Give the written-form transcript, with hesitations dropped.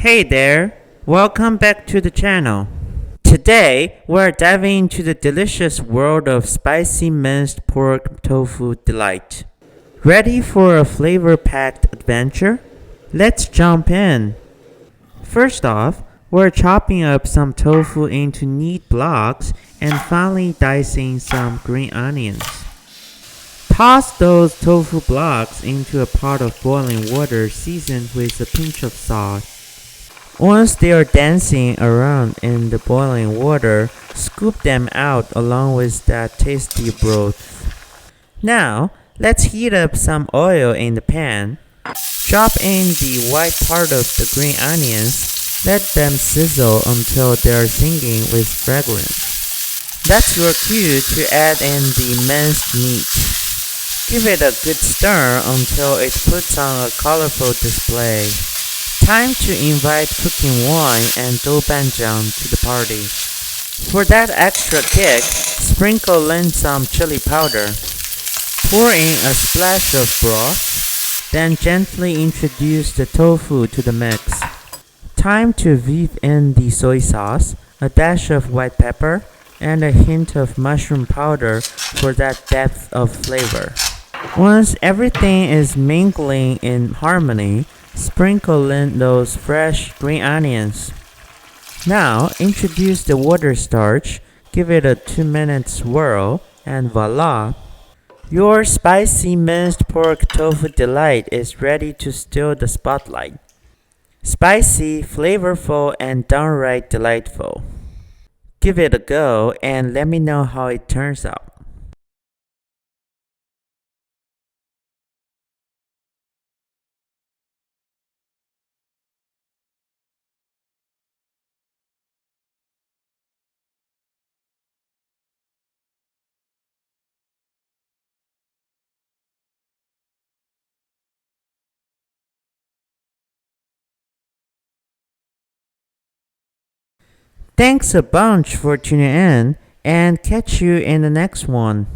Hey there, welcome back to the channel. Today, we're diving into the delicious world of spicy minced pork tofu delight. Ready for a flavor-packed adventure? Let's jump in. First off, we're chopping up some tofu into neat blocks and finally dicing some green onions. Toss those tofu blocks into a pot of boiling water seasoned with a pinch of salt. Once they are dancing around in the boiling water, scoop them out along with that tasty broth. Now, let's heat up some oil in the pan. Drop in the white part of the green onions. Let them sizzle until they are singing with fragrance. That's your cue to add in the minced meat. Give it a good stir until it puts on a colorful display. Time to invite cooking wine and doubanjiang to the party. For that extra kick, sprinkle in some chili powder. Pour in a splash of broth, then gently introduce the tofu to the mix. Time to weave in the soy sauce, a dash of white pepper, and a hint of mushroom powder for that depth of flavor. Once everything is mingling in harmony, sprinkle in those fresh green onions. Now, introduce the water starch, give it a 2-minute swirl, and voila! Your spicy minced pork tofu delight is ready to steal the spotlight. Spicy, flavorful, and downright delightful. Give it a go and let me know how it turns out. Thanks a bunch for tuning in and catch you in the next one.